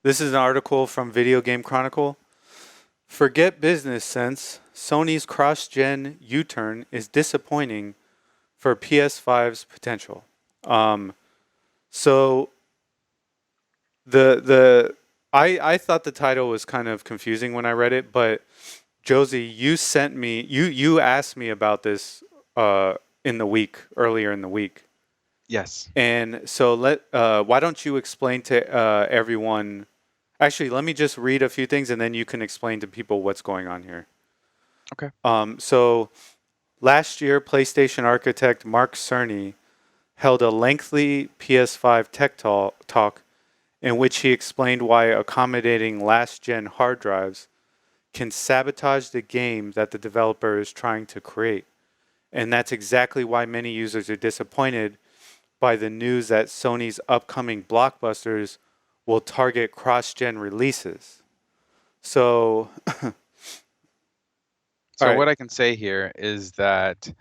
This is an article from Video Game Chronicle. Forget business sense. Sony's cross-gen U-turn is disappointing for PS5's potential. Um, so I thought the title was kind of confusing when I read it, but Josie, you asked me about this in the week earlier in the week, Yes. and so why don't you explain to everyone? Actually, let me just read a few things, and then you can explain to people what's going on here. Okay. So last year, PlayStation architect Mark Cerny held a lengthy PS5 tech talk in which he explained why accommodating last-gen hard drives can sabotage the game that the developer is trying to create. And that's exactly why many users are disappointed by the news that Sony's upcoming blockbusters will target cross-gen releases. So, all So right. what I can say here is that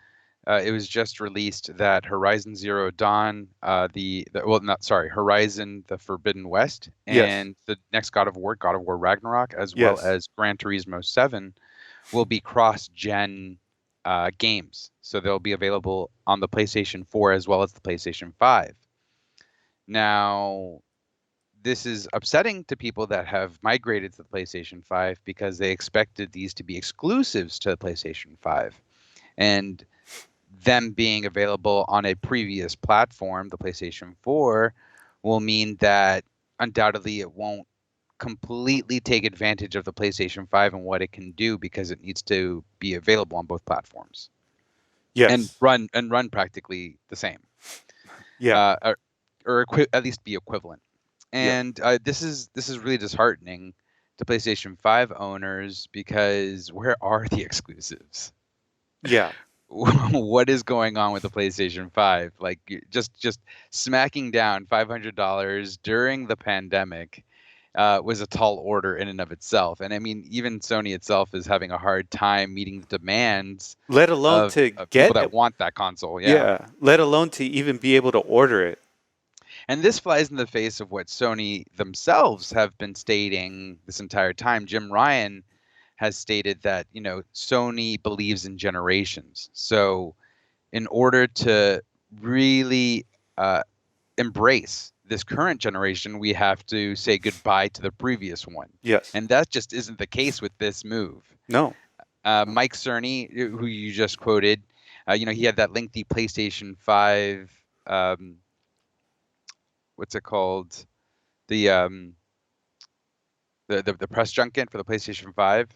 it was just released that Horizon Zero Dawn, Horizon the Forbidden West, Yes. and the next God of War Ragnarok, as well Yes. as Gran Turismo 7, will be cross-gen games. So they'll be available on the PlayStation 4 as well as the PlayStation 5. Now, this is upsetting to people that have migrated to the PlayStation 5 because they expected these to be exclusives to the PlayStation 5. And them being available on a previous platform, the PlayStation 4, will mean that undoubtedly it won't completely take advantage of the PlayStation 5 and what it can do because it needs to be available on both platforms and Yes. run practically the same, Yeah. uh, at least be equivalent. Yeah. And this is really disheartening to PlayStation 5 owners because where are the exclusives? Yeah. What is going on with the PlayStation 5? Like just smacking down $500 during the pandemic was a tall order in and of itself. And I mean, even Sony itself is having a hard time meeting the demands Let alone of, to of people get that it. want that console. Yeah. Yeah. Let alone to even be able to order it. And this flies in the face of what Sony themselves have been stating this entire time. Jim Ryan has stated that, Sony believes in generations. So in order to really embrace this current generation, we have to say goodbye to the previous one. Yes. And that just isn't the case with this move. No. Mike Cerny, who you just quoted, he had that lengthy PlayStation 5, what's it called? The, the press junket for the PlayStation 5.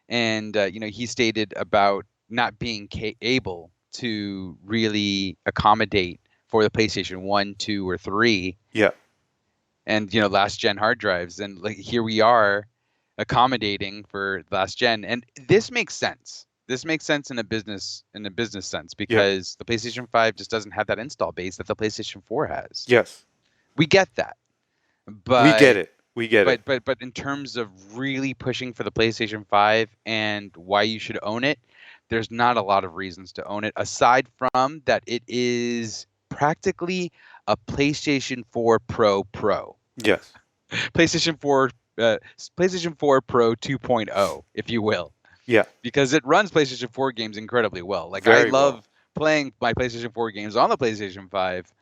And, he stated about not being able to really accommodate for the PlayStation 1, 2, or 3 Yeah. and last gen hard drives, and like here we are accommodating for last gen, and this makes sense. This makes sense in a business sense Yeah. because the PlayStation 5 just doesn't have that install base that the PlayStation 4 has. Yes. We get that. We get But it. We get it. but in terms of really pushing for the PlayStation 5 and why you should own it, there's not a lot of reasons to own it aside from that it is practically a PlayStation 4 Pro. Yes. PlayStation 4 PlayStation 4 Pro 2.0, if you will, Yeah. because it runs PlayStation 4 games incredibly well. Like I Very well. love playing my PlayStation 4 games on the PlayStation 5,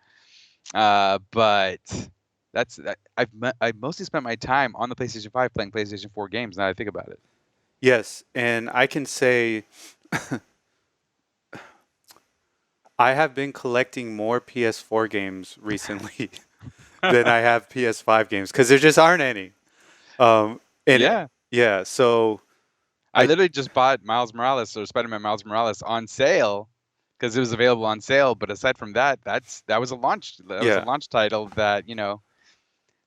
but I've mostly spent my time on the PlayStation 5 playing PlayStation 4 games. Now that I think about it. Yes. And I can say I have been collecting more PS4 games recently than I have PS5 games because there just aren't any. And Yeah, yeah, so I I literally just bought Miles Morales or Spider-Man Miles Morales on sale because it was available on sale. But aside from that, that was a yeah. launch title that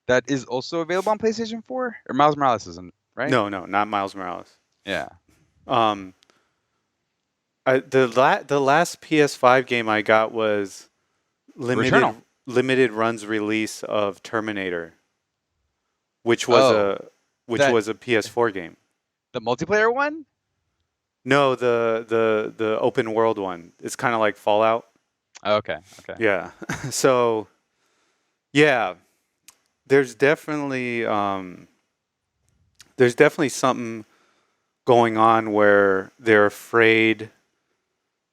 that is also available on PlayStation 4? Or Miles Morales isn't, right? No, no, not Miles Morales. Yeah. Um, the last PS5 game I got was limited Returnal. limited runs release of Terminator, which was Oh, a which that was a PS4 game. the multiplayer one? No, the open world one. It's kind of like Fallout. Oh, okay. Okay. Yeah. So, yeah, there's definitely something going on where they're afraid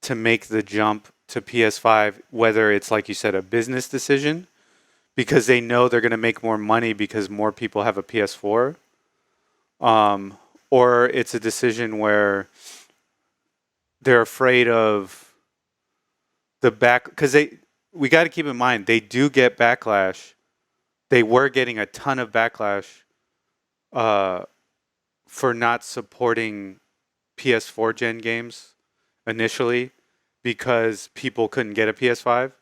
to make the jump to PS5, whether it's like you said a business decision because they know they're going to make more money because more people have a PS4, or it's a decision where they're afraid of the back because we got to keep in mind they do get backlash. They were getting a ton of backlash for not supporting PS4 gen games initially because people couldn't get a PS5.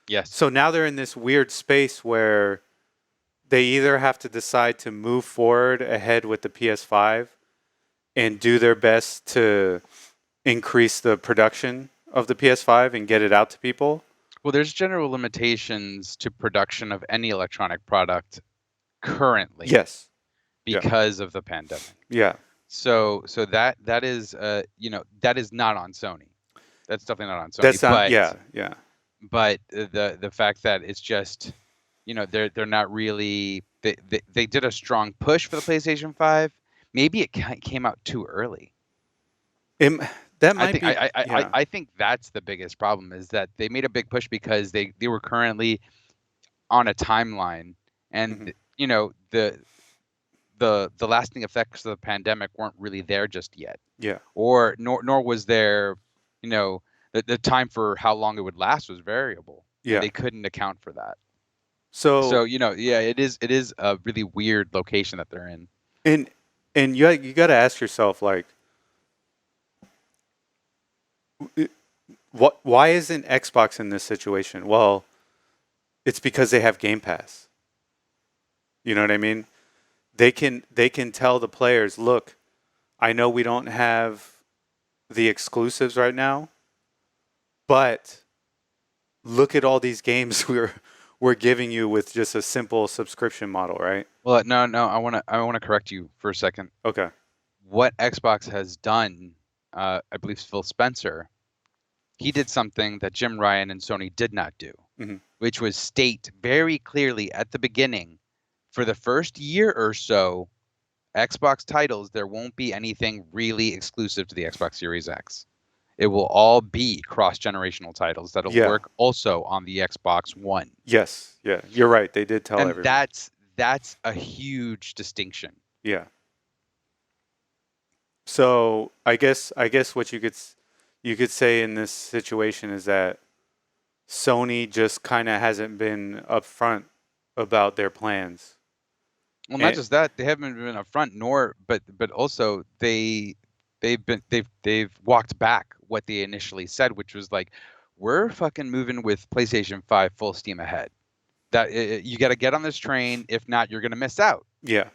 Yes. So now they're in this weird space where they either have to decide to move forward ahead with the PS5 and do their best to increase the production of the PS5 and get it out to people. Well, there's general limitations to production of any electronic product currently Yes. because of the pandemic. Yeah. So that is that is not on Sony. That's definitely not on Sony. That's not. But Yeah. but the fact that it's just they're not really they did a strong push for the PlayStation 5. Maybe it came out too early. That might be. I think that's the biggest problem is that they made a big push because they were currently on a timeline, and the lasting effects of the pandemic weren't really there just yet. Yeah. Or nor was there, the time for how long it would last was variable. Yeah. And they couldn't account for that. So it is a really weird location that they're in. And you got to ask yourself like, why isn't Xbox in this situation? Well, it's because they have Game Pass. You know what I mean? They can tell the players, look, I know we don't have the exclusives right now, but look at all these games we're giving you with just a simple subscription model, right? Well, no, I want to correct you for a second. Okay. What Xbox has done, I believe Phil Spencer, he did something that Jim Ryan and Sony did not do, which was state very clearly at the beginning, for the first year or so, Xbox titles, there won't be anything really exclusive to the Xbox Series X. It will all be cross-generational titles that'll work also on the Xbox One. Yes, yeah, you're right. They did tell everyone. And that's a huge distinction. Yeah. So I guess what you could say in this situation is that Sony just kind of hasn't been upfront about their plans. Well, not just that, they haven't been upfront, but also they've walked back what they initially said, which was like, we're fucking moving with PlayStation 5 full steam ahead. That you got to get on this train, if not, you're gonna miss out. Yeah.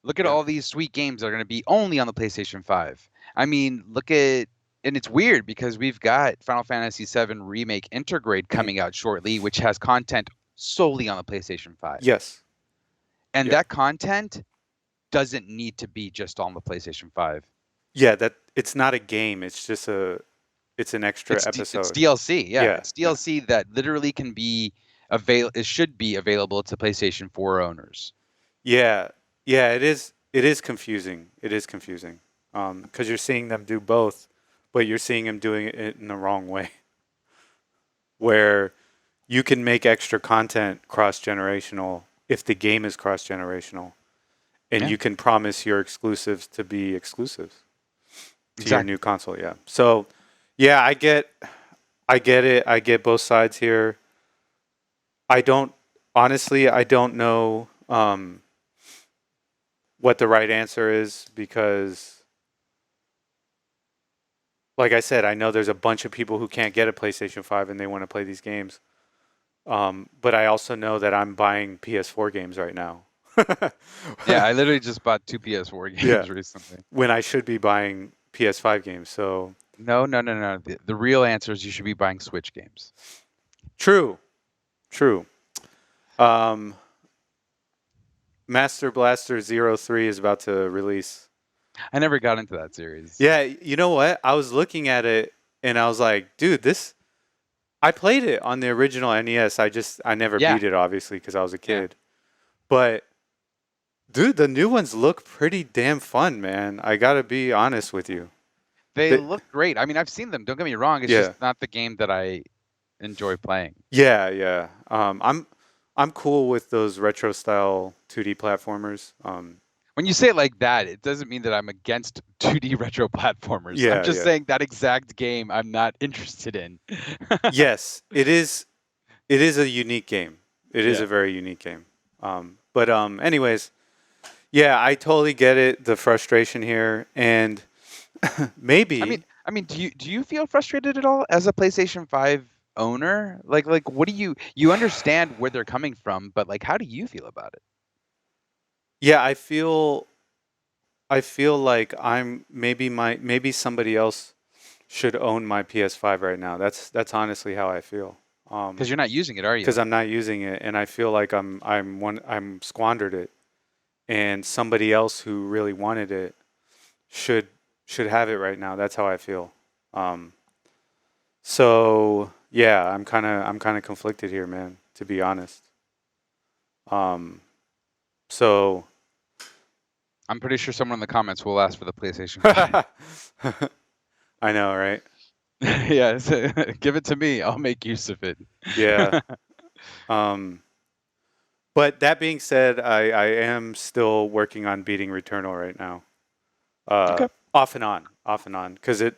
Look at all these sweet games that are gonna be only on the PlayStation 5. I mean, and it's weird because we've got Final Fantasy VII Remake Intergrade coming out shortly, which has content solely on the PlayStation 5. Yes. And that content doesn't need to be just on the PlayStation 5. Yeah, that it's not a game. It's just it's an extra episode. It's DLC. Yeah, it's DLC that literally can be it should be available to PlayStation 4 owners. Yeah, it is. It is confusing. It is confusing because you're seeing them do both, but you're seeing them doing it in the wrong way. Where you can make extra content cross-generational if the game is cross-generational, and you can promise your exclusives to be exclusives to your new console. Yeah. So, yeah, I get it. I get both sides here. I don't know what the right answer is because, like I said, I know there's a bunch of people who can't get a PlayStation 5 and they want to play these games. But I also know that I'm buying PS4 games right now. Yeah, I literally just bought 2 PS4 games recently. When I should be buying PS5 games. So No. The real answer is you should be buying Switch games. True. Master Blaster 03 is about to release. I never got into that series. Yeah, you know what? I was looking at it and I was like, dude, I played it on the original NES. I never beat it, obviously, because I was a kid. But dude, the new ones look pretty damn fun, man. I gotta be honest with you. They They, look great. I mean, I've seen them. Don't get me wrong. It's yeah, just not the game that I enjoy playing. yeah, yeah. I'm cool with those retro style 2D platformers. When you say it like that, it doesn't mean that I'm against 2D retro platformers. I'm Yeah, just yeah. saying that exact game I'm not interested in. Yes, it is. It is a unique game. It is Yeah. a very unique game. But anyways, yeah, I totally get it. The frustration here, and I maybe mean, do you feel frustrated at all as a PlayStation 5 owner? Like what do you understand where they're coming from, but like how do you feel about it? yeah, I feel like maybe somebody else should own my PS5 right now. That's honestly how I feel. Because you're not using it, are you? Because I'm not using it, and I feel like I'm squandered it, and somebody else who really wanted it should should have it right now. That's how I feel. Um, so yeah, I'm kind of conflicted here, man. To be honest. Um, so I'm pretty sure someone in the comments will ask for the PlayStation 5. I know, right? Yeah, give it to me. I'll make use of it. Yeah. Um, but that being said, I am still working on beating Returnal right now. Okay. Off and on, because it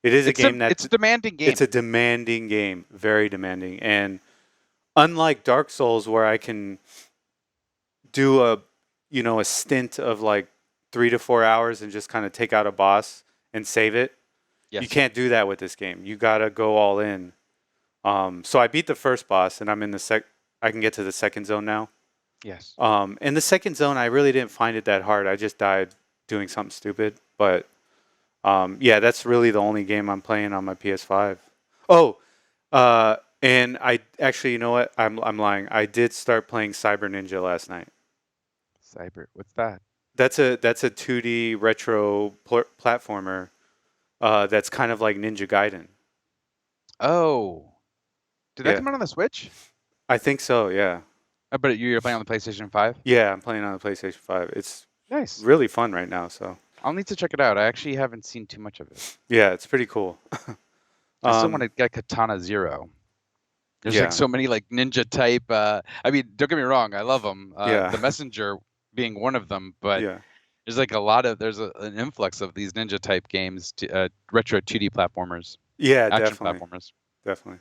is a game It's a demanding it's game. a demanding game, very demanding, and unlike Dark Souls, where I can do a stint of like 3 to 4 hours and just kind of take out a boss and save it, you Yes. can't do that with this game. You gotta go all in. So I beat the first boss, and I'm in the I can get to the second zone now. Yes. In the second zone, I really didn't find it that hard. I just died doing something stupid. But yeah, that's really the only game I'm playing on my PS5. Oh, and I actually, you know what? I'm lying. I did start playing Cyber Ninja last night. Cyber. What's that? That's a 2D retro platformer. That's kind of like Ninja Gaiden. Oh. Did that Yeah, come out on the Switch? I think so. Yeah, But you're playing on the PlayStation 5? yeah. I'm playing on the PlayStation 5. It's Nice. really fun right now. So I'll need to check it out. I actually haven't seen too much of it. yeah, it's pretty cool. I still want to get Katana Zero. There's like Yeah, so many like ninja type. I mean, don't get me wrong, I love them. yeah, The Messenger being one of them, but yeah, there's like an influx of these ninja type games, retro 2D platformers, yeah. action Definitely, platformers. definitely.